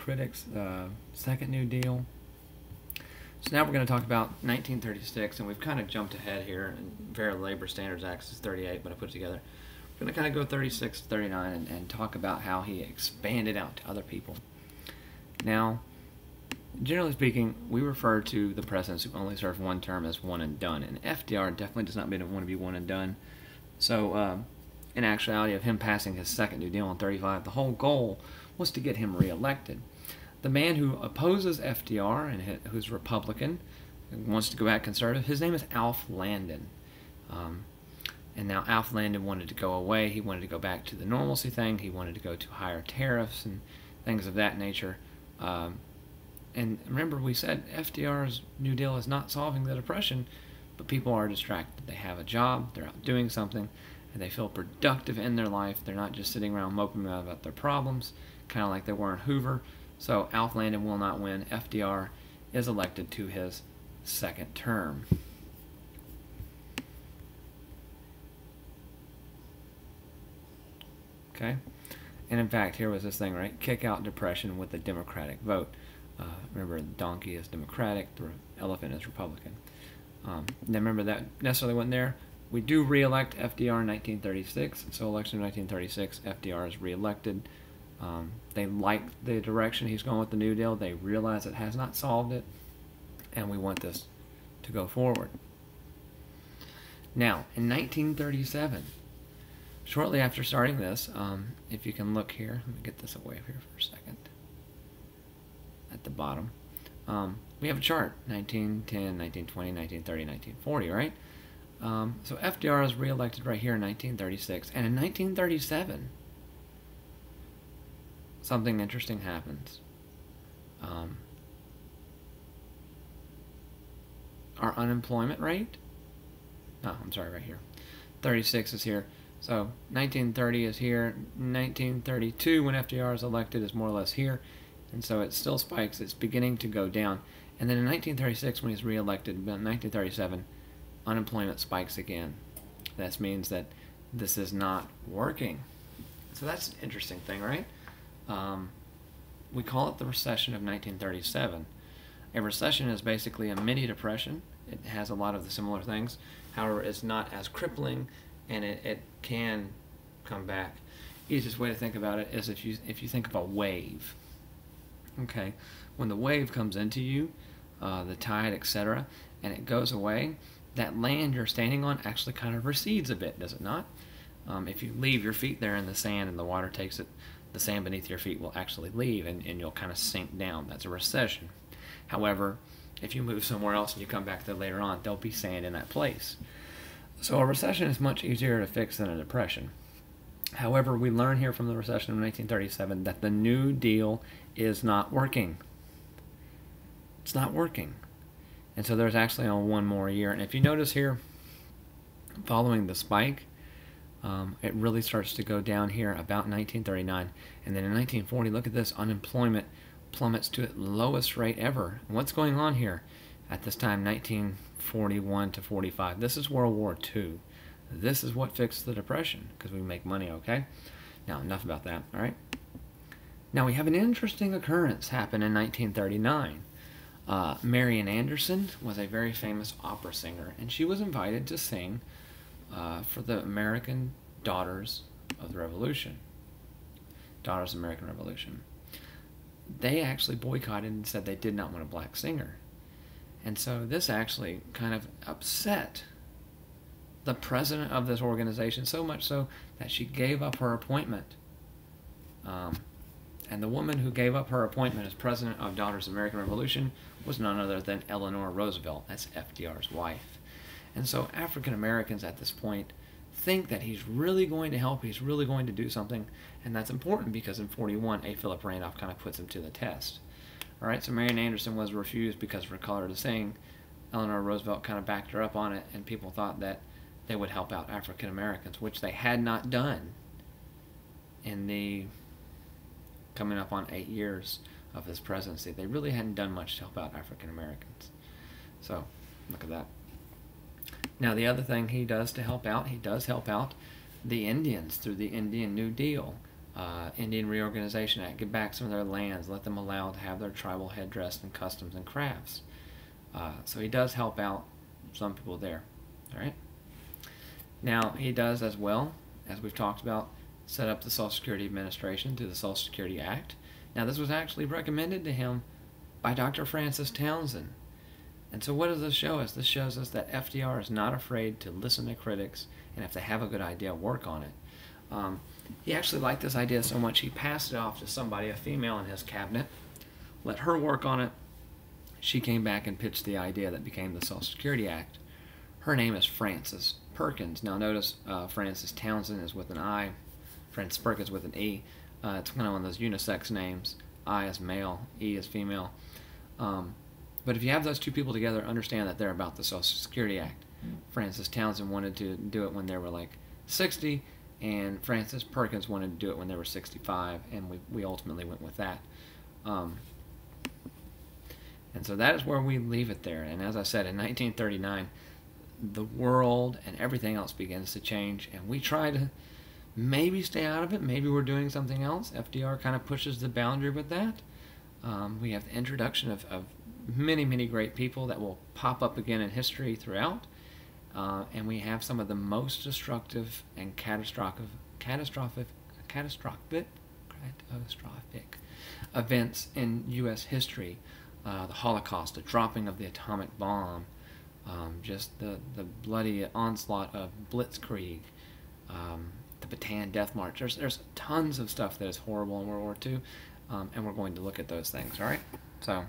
critics, Second New Deal. So now we're going to talk about 1936, and we've kind of jumped ahead here. And Fair Labor Standards Act is 38, but I put it together. We're going to kind of go 36 to 39 and talk about how he expanded out to other people. Now, generally speaking, we refer to the presidents who only serve one term as one and done, and FDR definitely does not want to be one and done. So, in actuality of him passing his Second New Deal in 35, the whole goal was to get him reelected. The man who opposes FDR and who's Republican and wants to go back conservative, his name is Alf Landon. And now Alf Landon wanted to go away. He wanted to go back to the normalcy thing. He wanted to go to higher tariffs and things of that nature. And remember, we said FDR's New Deal is not solving the Depression, but people are distracted. They have a job, they're out doing something, and they feel productive in their life. They're not just sitting around moping about their problems, kind of like they were in Hoover. So Alf Landon will not win. FDR is elected to his second term. Okay? And in fact, here was this thing, right? Kick out Depression with the Democratic vote. Remember, the donkey is Democratic, the elephant is Republican. Now remember, that necessarily wasn't there. We do re-elect FDR in 1936. So election in 1936, FDR is re-elected. They like the direction he's going with the New Deal. They realize it has not solved it, and we want this to go forward. Now, in 1937, shortly after starting this, if you can look here, let me get this away here for a second. At the bottom, we have a chart: 1910, 1920, 1930, 1940, right? So FDR is re-elected right here in 1936, and in 1937, something interesting happens. Our unemployment rate, no, I'm sorry, right here. 36 is here. So 1930 is here. 1932, when FDR is elected, is more or less here. And so it still spikes. It's beginning to go down. And then in 1936, when he's re-elected, in 1937, unemployment spikes again. That means that this is not working. So that's an interesting thing, right? We call it the recession of 1937. A recession is basically a mini depression. It has a lot of the similar things. However, it's not as crippling, and it can come back. Easiest way to think about it is if you think of a wave. Okay, when the wave comes into you, the tide, etc., and it goes away, that land you're standing on actually kind of recedes a bit, does it not? If you leave your feet there in the sand and the water takes it, the sand beneath your feet will actually leave, and you'll kind of sink down. That's a recession. However, if you move somewhere else and you come back there later on, there'll be sand in that place. So a recession is much easier to fix than a depression. However, we learn here from the recession of 1937 that the New Deal is not working. It's not working. And so there's actually only one more year. And if you notice here, following the spike, it really starts to go down here about 1939. And then in 1940, look at this, unemployment plummets to its lowest rate ever. And what's going on here at this time, 1941 to 45? This is World War II. This is what fixed the Depression, because we make money, okay? Now, enough about that, all right? Now, we have an interesting occurrence happen in 1939. Marian Anderson was a very famous opera singer, and she was invited to sing for the American Daughters of the Revolution. Daughters of the American Revolution. They actually boycotted and said they did not want a black singer. And so this actually kind of upset the president of this organization, so much so that she gave up her appointment. And the woman who gave up her appointment as president of Daughters of the American Revolution was none other than Eleanor Roosevelt. That's FDR's wife. And so African Americans at this point think that he's really going to help, he's really going to do something, and that's important because in 41, A. Philip Randolph kind of puts him to the test. All right, so Marian Anderson was refused because of her color to sing. Eleanor Roosevelt kind of backed her up on it, and people thought that they would help out African Americans, which they had not done in the coming up on 8 years of his presidency. They really hadn't done much to help out African Americans. So, look at that. Now, the other thing he does to help out, he does help out the Indians through the Indian New Deal. Indian Reorganization Act, give back some of their lands, let them allow to have their tribal headdress and customs and crafts. So he does help out some people there. All right. Now he does, as well as we've talked about, set up the Social Security Administration through the Social Security Act. Now this was actually recommended to him by Dr. Francis Townsend. And so what does this show us? This shows us that FDR is not afraid to listen to critics, and if they have a good idea, work on it. He actually liked this idea so much he passed it off to somebody, a female in his cabinet, let her work on it. She came back and pitched the idea that became the Social Security Act. Her name is Frances Perkins. Now notice Francis Townsend is with an I, Frances Perkins with an E. It's kind of one of those unisex names. I is male, E is female. But if you have those two people together, understand that they're about the Social Security Act. Francis Townsend wanted to do it when they were like 60, and Frances Perkins wanted to do it when they were 65, and we ultimately went with that. And so that is where we leave it there. And as I said, in 1939, the world and everything else begins to change, and we try to maybe stay out of it. Maybe we're doing something else. FDR kind of pushes the boundary with that. We have the introduction of many, many great people that will pop up again in history throughout. And we have some of the most destructive and catastrophic events in U.S. history. The Holocaust, the dropping of the atomic bomb, just the bloody onslaught of Blitzkrieg, the Bataan Death March. There's tons of stuff that is horrible in World War II, and we're going to look at those things, all right? So